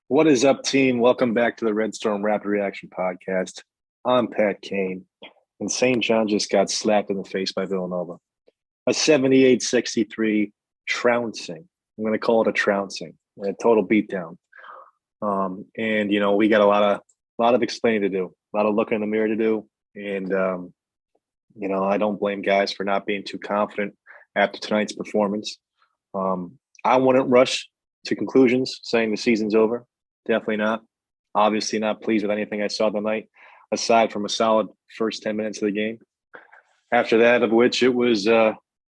What is up, team? Welcome back to the Red Storm Rapid Reaction Podcast. I'm Pat Kane, and St. John just got slapped in the face by Villanova. A 78-63 trouncing. I'm going to call it a trouncing, a total beatdown. We got a lot of explaining to do, a lot of looking in the mirror to do, and I don't blame guys for not being too confident after tonight's performance. I wouldn't rush to conclusions saying the season's over. Definitely not. Obviously not pleased with anything I saw tonight, aside from a solid first 10 minutes of the game. After that, of which it was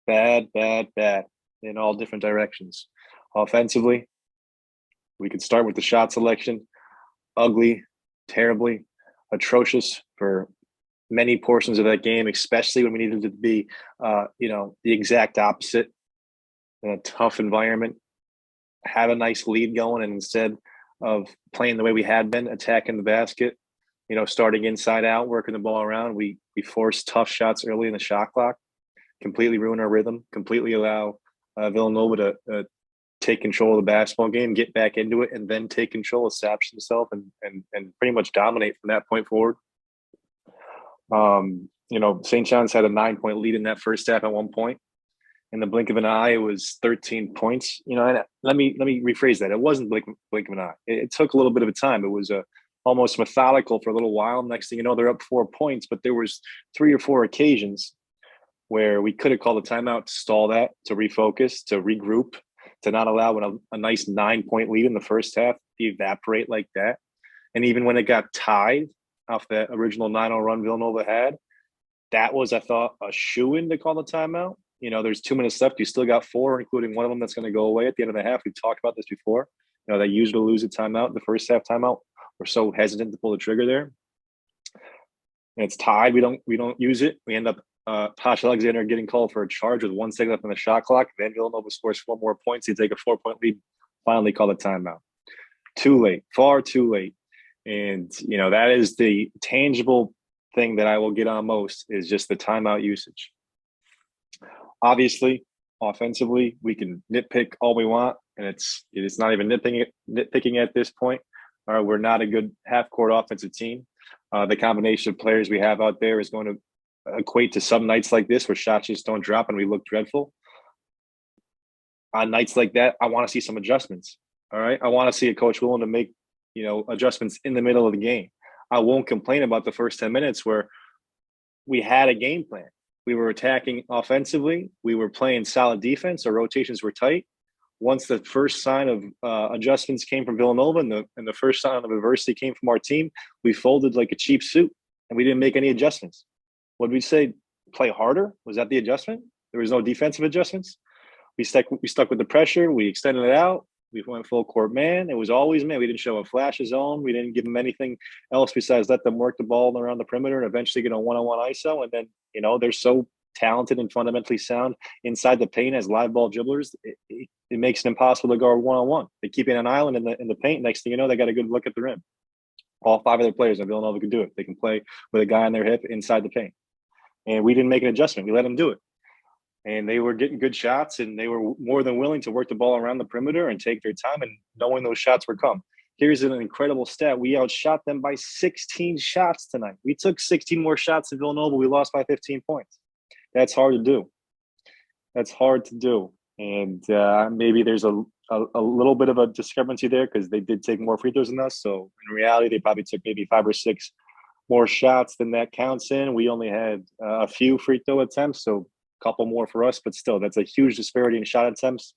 bad, bad, bad in all different directions. Offensively, we could start with the shot selection. Ugly, terribly, atrocious for many portions of that game, especially when we needed to be, the exact opposite in a tough environment. Have a nice lead going, and instead of playing the way we had been, attacking the basket, starting inside out, working the ball around, we forced tough shots early in the shot clock, completely ruin our rhythm, completely allow Villanova to take control of the basketball game, get back into it, and then take control, establish himself, and pretty much dominate from that point forward. St. John's had a 9-point lead in that first half at one point. In the blink of an eye, it was 13 points. And let me rephrase that. It wasn't blink of an eye. It took a little bit of a time. It was almost methodical for a little while. Next thing you know, they're up 4 points. But there was 3 or 4 occasions where we could have called a timeout to stall that, to refocus, to regroup, to not allow a nice 9-point lead in the first half to evaporate like that. And even when it got tied off that original 9-0 run Villanova had, that was, I thought, a shoo-in to call the timeout. There's 2 minutes left. You still got 4, including one of them that's going to go away at the end of the half. We've talked about this before. They usually lose a timeout, the first half timeout. We're so hesitant to pull the trigger there. And it's tied. We don't use it. We end up Posh Alexander getting called for a charge with 1 second left on the shot clock. Then Villanova scores 4 more points. They take a 4-point lead. Finally call the timeout. Too late. Far too late. And that is the tangible thing that I will get on most, is just the timeout usage. Obviously, offensively, we can nitpick all we want, and it's not even nitpicking at this point. We're not a good half-court offensive team. The combination of players we have out there is going to equate to some nights like this where shots just don't drop and we look dreadful. On nights like that, I want to see some adjustments. All right, I want to see a coach willing to make adjustments in the middle of the game. I won't complain about the first 10 minutes where we had a game plan. We were attacking offensively. We were playing solid defense. Our rotations were tight. Once the first sign of adjustments came from Villanova and the first sign of adversity came from our team, we folded like a cheap suit, and we didn't make any adjustments. What did we say? Play harder? Was that the adjustment? There was no defensive adjustments. We stuck with the pressure. We extended it out. We went full court man. It was always man. We didn't show a flash of zone. We didn't give them anything else besides let them work the ball around the perimeter and eventually get a one-on-one ISO. And then, they're so talented and fundamentally sound inside the paint as live ball dribblers. It makes it impossible to guard one-on-one. They keep it an island in the paint. Next thing you know, they got a good look at the rim. All 5 of their players in Villanova can do it. They can play with a guy on their hip inside the paint. And we didn't make an adjustment. We let them do it. And they were getting good shots, and they were more than willing to work the ball around the perimeter and take their time, and knowing those shots would come. Here's an incredible stat. We outshot them by 16 shots tonight. We took 16 more shots than Villanova. We lost by 15 points. That's hard to do. And maybe there's a little bit of a discrepancy there because they did take more free throws than us. So in reality, they probably took maybe 5 or 6 more shots than that counts in. We only had a few free throw attempts, so couple more for us, but still, that's a huge disparity in shot attempts,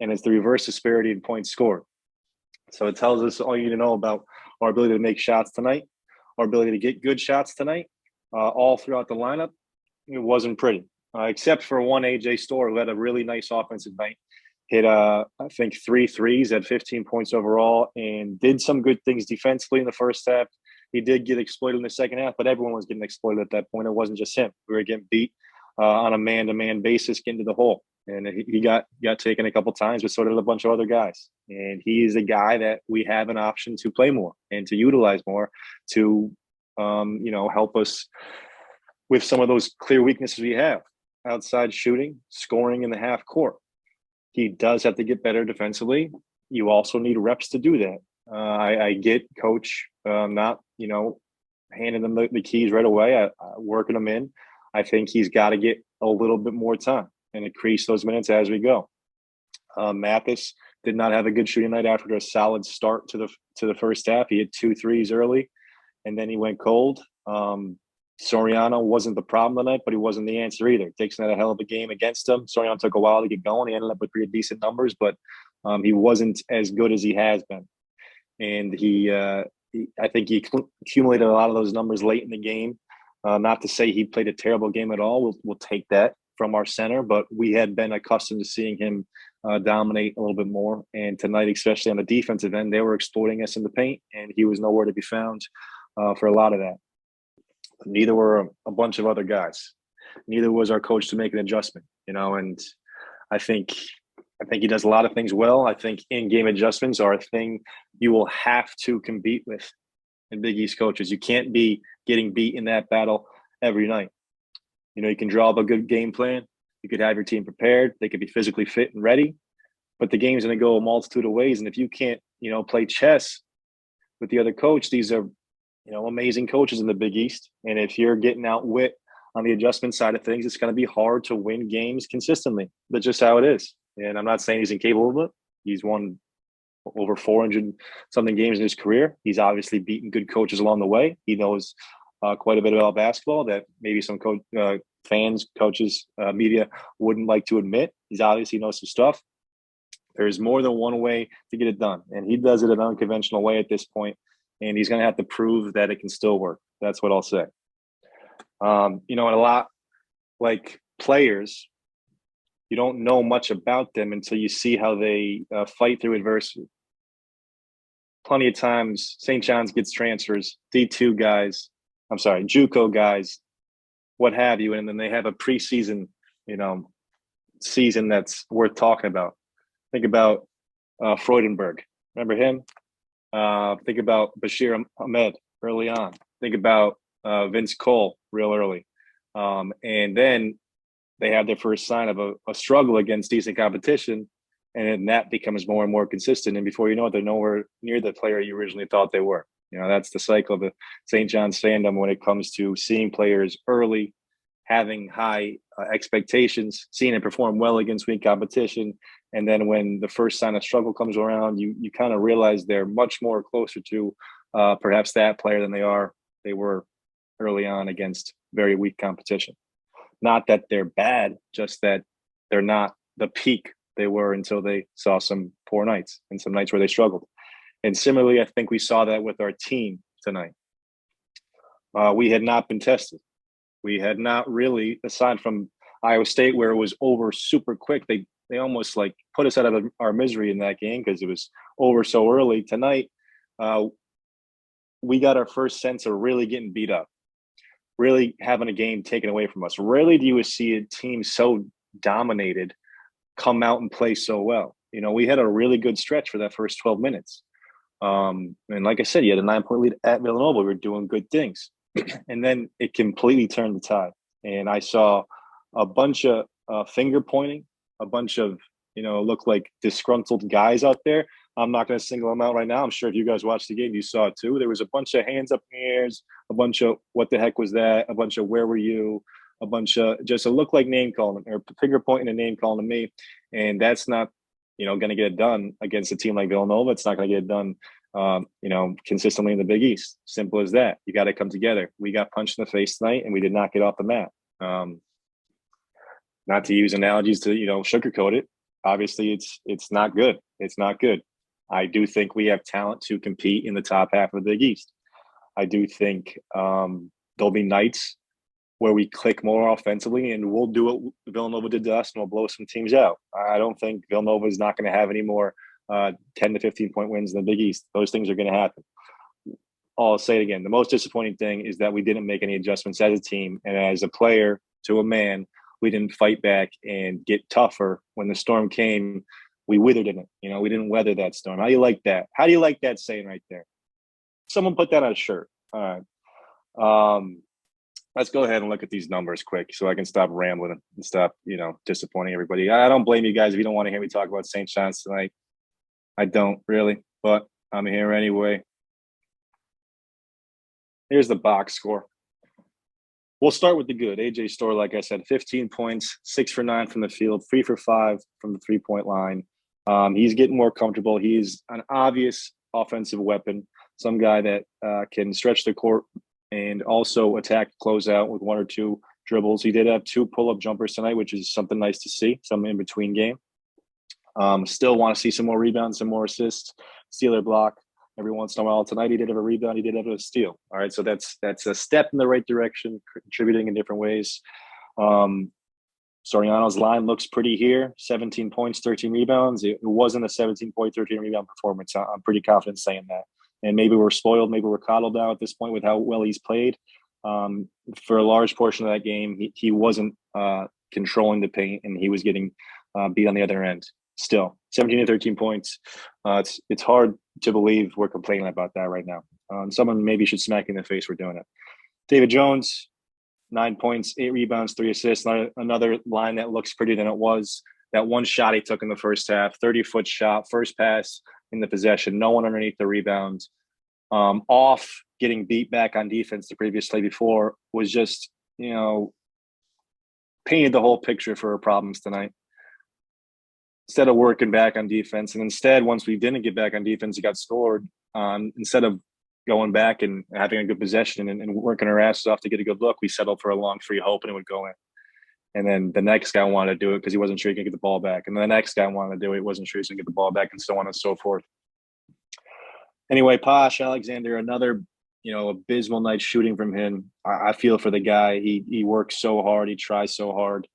and it's the reverse disparity in points scored. So it tells us all you need to know about our ability to make shots tonight, our ability to get good shots tonight, all throughout the lineup. It wasn't pretty, except for one AJ Storr, who had a really nice offensive night. Hit, I think, 3 threes, had 15 points overall, and did some good things defensively in the first half. He did get exploited in the second half, but everyone was getting exploited at that point. It wasn't just him. We were getting beat on a man-to-man basis, getting to the hole. And he got taken a couple times, but so did a bunch of other guys. And he is a guy that we have an option to play more and to utilize more to, help us with some of those clear weaknesses we have. Outside shooting, scoring in the half court. He does have to get better defensively. You also need reps to do that. I get coach not, handing them the keys right away, working them in. I think he's got to get a little bit more time and increase those minutes as we go. Mathis did not have a good shooting night after a solid start to the first half. He had 2 threes early, and then he went cold. Soriano wasn't the problem tonight, but he wasn't the answer either. Dixon had a hell of a game against him. Soriano took a while to get going. He ended up with pretty decent numbers, but he wasn't as good as he has been. And I think he accumulated a lot of those numbers late in the game. Not to say he played a terrible game at all. We'll take that from our center, but we had been accustomed to seeing him dominate a little bit more. And tonight, especially on the defensive end, they were exploiting us in the paint, and he was nowhere to be found for a lot of that. Neither were a bunch of other guys. Neither was our coach to make an adjustment, and I think he does a lot of things well. I think in-game adjustments are a thing you will have to compete with in Big East coaches. You can't be getting beat in that battle every night. You can draw up a good game plan. You could have your team prepared. They could be physically fit and ready. But the game's going to go a multitude of ways. And if you can't, play chess with the other coach, these are, amazing coaches in the Big East. And if you're getting outwit on the adjustment side of things, it's going to be hard to win games consistently. That's just how it is. And I'm not saying he's incapable of it. He's won over 400 something games in his career. He's obviously beaten good coaches along the way. He knows quite a bit about basketball that maybe some fans, coaches, media wouldn't like to admit. He's obviously knows some stuff. There's more than one way to get it done, and he does it an unconventional way at this point, and he's going to have to prove that it can still work. That's what I'll say. And a lot like players, you don't know much about them until you see how they fight through adversity. Plenty of times, St. John's gets transfers, D2 guys, JUCO guys, what have you, and then they have a preseason, season that's worth talking about. Think about Freudenberg. Remember him? Think about Bashir Ahmed early on. Think about Vince Cole real early. And then they have their first sign of a struggle against decent competition, and then that becomes more and more consistent. And before you know it, they're nowhere near the player you originally thought they were. That's the cycle of the St. John's fandom when it comes to seeing players early, having high expectations, seeing it perform well against weak competition. And then when the first sign of struggle comes around, you kind of realize they're much more closer to perhaps that player than they were early on against very weak competition. Not that they're bad, just that they're not the peak they were until they saw some poor nights and some nights where they struggled. And similarly, I think we saw that with our team tonight. We had not been tested. We had not really, aside from Iowa State, where it was over super quick. They almost like put us out of our misery in that game because it was over so early. Tonight, we got our first sense of really getting beat up, really having a game taken away from us. Rarely do you see a team so dominated come out and play so well. We had a really good stretch for that first 12 minutes. And like I said, you had a 9-point lead at Villanova. We were doing good things. And then it completely turned the tide. And I saw a bunch of finger pointing, a bunch of, look like disgruntled guys out there. I'm not going to single them out right now. I'm sure if you guys watched the game, you saw it too. There was a bunch of hands up in the airs, a bunch of what the heck was that, a bunch of where were you, a bunch of just a look like name calling or finger pointing and name calling to me. And that's not, going to get it done against a team like Villanova. It's not going to get it done consistently in the Big East. Simple as that. You got to come together. We got punched in the face tonight and we did not get off the mat. Not to use analogies to, sugarcoat it. Obviously it's not good. It's not good. I do think we have talent to compete in the top half of the Big East. I do think there'll be nights where we click more offensively and we'll do what Villanova did to us and we'll blow some teams out. I don't think Villanova is not going to have any more 10 to 15-point wins in the Big East. Those things are going to happen. I'll say it again. The most disappointing thing is that we didn't make any adjustments as a team. And as a player to a man, we didn't fight back and get tougher. When the storm came, we withered in it. We didn't weather that storm. How do you like that? How do you like that saying right there? Someone put that on a shirt. All right. Let's go ahead and look at these numbers quick so I can stop rambling and stop, disappointing everybody. I don't blame you guys if you don't want to hear me talk about St. John's tonight. I don't really, but I'm here anyway. Here's the box score. We'll start with the good. AJ Storr, like I said, 15 points, 6 for 9 from the field, 3 for 5 from the 3-point line. He's getting more comfortable. He's an obvious offensive weapon, some guy that can stretch the court and also attack closeout with 1 or 2 dribbles. He did have 2 pull-up jumpers tonight, which is something nice to see, some in between game. Still want to see some more rebounds, some more assists, steal or block every once in a while. Tonight he did have a rebound, he did have a steal. All right, so that's a step in the right direction, contributing in different ways. Soriano's line looks pretty here. 17 points, 13 rebounds. It wasn't a 17-point, 13 rebound performance. I'm pretty confident saying that. And maybe we're spoiled, maybe we're coddled now at this point with how well he's played. For a large portion of that game, he wasn't controlling the paint, and he was getting beat on the other end. Still, 17 to 13 points. It's hard to believe we're complaining about that right now. Someone maybe should smack in the face for doing it. David Jones, 9 points, 8 rebounds, 3 assists. Another line that looks prettier than it was. That one shot he took in the first half, 30-foot shot, first pass in the possession, no one underneath the rebound. Off getting beat back on defense the previous play before was just, painted the whole picture for our problems tonight. Instead of working back on defense, and instead, once we didn't get back on defense, it got scored. Instead of going back and having a good possession and working our asses off to get a good look, we settled for a long free hoping it would go in. And then the next guy wanted to do it because he wasn't sure he could get the ball back. And then the next guy wanted to do it, he wasn't sure he could get the ball back, and so on and so forth. Anyway, Posh Alexander, another abysmal night shooting from him. I feel for the guy. He works so hard. He tries so hard.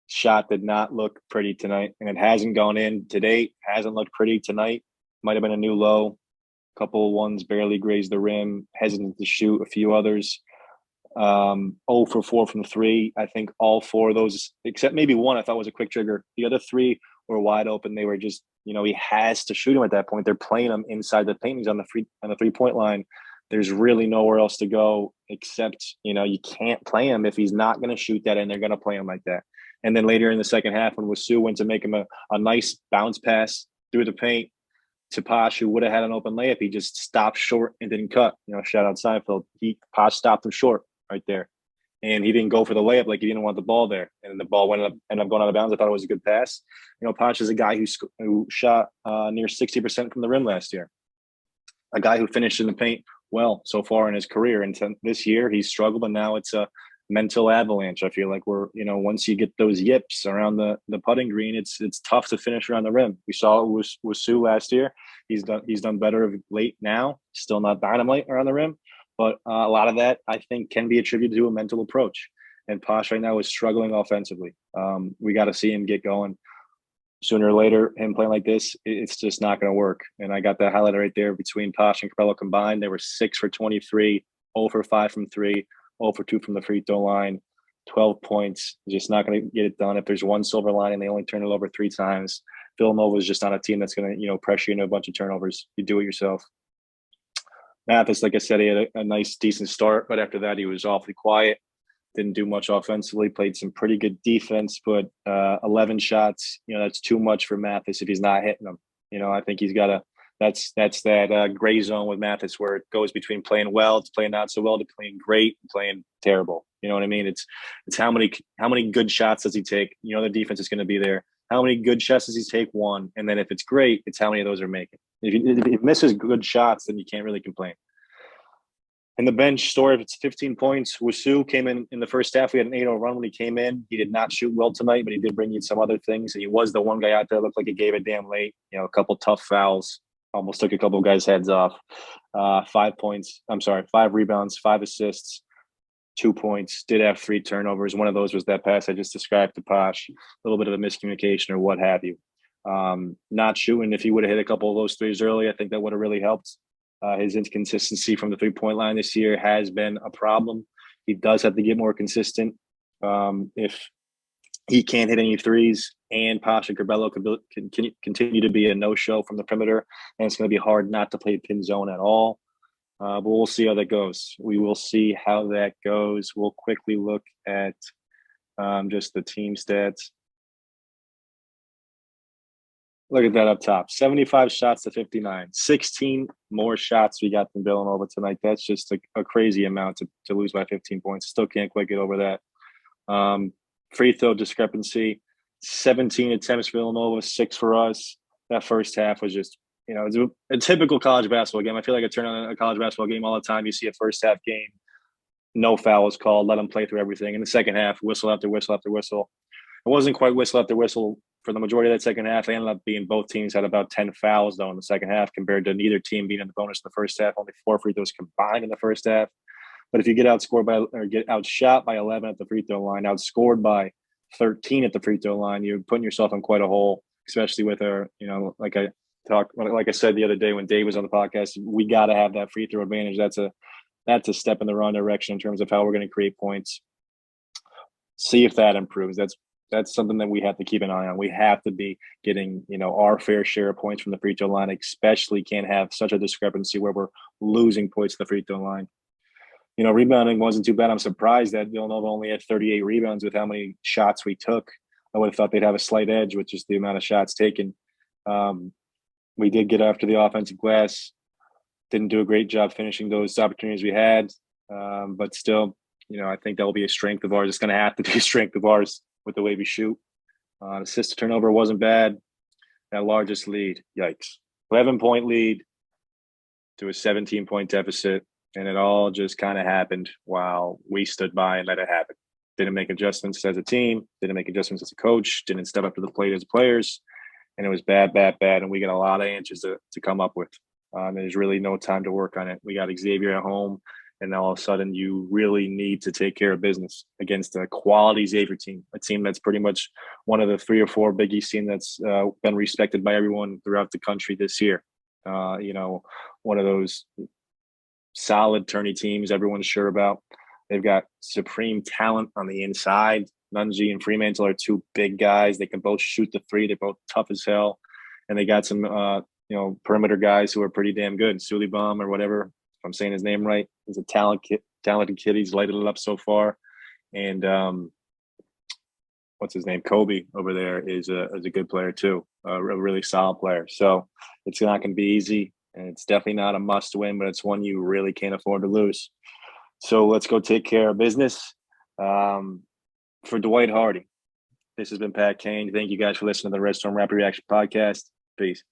Shot did not look pretty tonight, and it hasn't gone in to date. Hasn't looked pretty tonight. Might have been a new low. A couple of ones barely grazed the rim. Hesitant to shoot. A few others. 0 for 4 from 3. I think all 4 of those, except maybe one, I thought was a quick trigger. The other 3 were wide open. They were just, he has to shoot him at that point. They're playing him inside the paint. He's on the 3-point line. There's really nowhere else to go except, you can't play him if he's not going to shoot that, and they're going to play him like that. And then later in the second half, when Wasu went to make him a nice bounce pass through the paint to Posh, who would have had an open layup, he just stopped short and didn't cut. Shout out Seinfeld. Posh stopped him short right there. And he didn't go for the layup, like he didn't want the ball there. And the ball ended up going out of bounds. I thought it was a good pass. Posh is a guy who shot near 60% from the rim last year. A guy who finished in the paint well so far in his career. And this year he's struggled, but now it's a mental avalanche. I feel like we're, once you get those yips around the putting green, it's tough to finish around the rim. We saw it with Sue last year. He's done better of late now. Still not dynamite around the rim, but a lot of that I think can be attributed to a mental approach. And Posh right now is struggling offensively. We got to see him get going. Sooner or later, him playing like this, it's just not going to work. And I got that highlight right there between Posh and Capello combined. They were 6 for 23, 0 for 5 from 3. 0 for 2 from the free throw line, 12 points. Just not going to get it done. If there's one silver lining, they only turn it over 3 times. Villanova is just not a team that's going to, pressure you into a bunch of turnovers. You do it yourself. Mathis, like I said, he had a nice, decent start, but after that, he was awfully quiet. Didn't do much offensively. Played some pretty good defense, but 11 shots, that's too much for Mathis if he's not hitting them. I think he's got to. That's that gray zone with Mathis where it goes between playing well to playing not so well to playing great and playing terrible. You know what I mean? It's how many good shots does he take? The defense is going to be there. How many good shots does he take? 1, and then if it's great, it's how many of those are making. If he misses good shots, then you can't really complain. In the bench, Storr, it's 15 points. Wasu came in the first half. We had an 8-0 run when he came in. He did not shoot well tonight, but he did bring you some other things. And he was the one guy out there that looked like he gave it damn late. A couple tough fouls. Almost took a couple of guys' heads off. 5 points. I'm sorry, 5 rebounds, 5 assists, 2 points. Did have 3 turnovers. One of those was that pass I just described to Posh. A little bit of a miscommunication or what have you. Not shooting. If he would have hit a couple of those threes early, I think that would have really helped. His inconsistency from the 3-point line this year has been a problem. He does have to get more consistent. If he can't hit any threes, and Posh and Curbelo can continue to be a no-show from the perimeter, and it's going to be hard not to play pin zone at all. But we'll see how that goes. We will see how that goes. We'll quickly look at just the team stats. Look at that up top. 75 shots to 59. 16 more shots we got than Villanova tonight. That's just a crazy amount to lose by 15 points. Still can't quite get over that. Free throw discrepancy. 17 attempts for Villanova, 6 for us. That first half was just, it was a typical college basketball game. I feel like I turn on a college basketball game all the time. You see a first half game, no fouls called, let them play through everything. In the second half, whistle after whistle after whistle. It wasn't quite whistle after whistle for the majority of that second half. It ended up being both teams had about 10 fouls, though, in the second half compared to neither team being in the bonus in the first half. Only 4 free throws combined in the first half. But if you get outscored by or get outshot by 11 at the free throw line, outscored by 13 at the free throw line, you're putting yourself in quite a hole, especially with like I said the other day when Dave was on the podcast, we got to have that free throw advantage. That's a step in the wrong direction in terms of how we're going to create points. See if that improves. That's something that we have to keep an eye on. We have to be getting, our fair share of points from the free throw line, especially can't have such a discrepancy where we're losing points at the free throw line. Rebounding wasn't too bad. I'm surprised that Villanova only had 38 rebounds with how many shots we took. I would have thought they'd have a slight edge with just the amount of shots taken. We did get after the offensive glass. Didn't do a great job finishing those opportunities we had. But still, I think that will be a strength of ours. It's going to have to be a strength of ours with the way we shoot. Assist to turnover wasn't bad. That largest lead, yikes. 11-point lead to a 17-point deficit. And it all just kind of happened while we stood by and let it happen. Didn't make adjustments as a team. Didn't make adjustments as a coach. Didn't step up to the plate as players. And it was bad, bad, bad. And we got a lot of answers to come up with. There's really no time to work on it. We got Xavier at home. And all of a sudden, you really need to take care of business against a quality Xavier team, a team that's pretty much one of the 3 or 4 Big East teams that's been respected by everyone throughout the country this year. One of those solid tourney teams everyone's sure about. They've got supreme talent on the inside. Nunji and Fremantle are 2 big guys. They can both shoot the 3. They're both tough as hell. And they got some, perimeter guys who are pretty damn good. Sulibam or whatever, if I'm saying his name right. He's a talented kid. He's lighted it up so far. And what's his name? Kobe over there is a good player too, a really solid player. So it's not going to be easy. And it's definitely not a must win, but it's one you really can't afford to lose. So let's go take care of business. For Dwight Hardy, this has been Pat Kane. Thank you guys for listening to the Red Storm Rapid Reaction Podcast. Peace.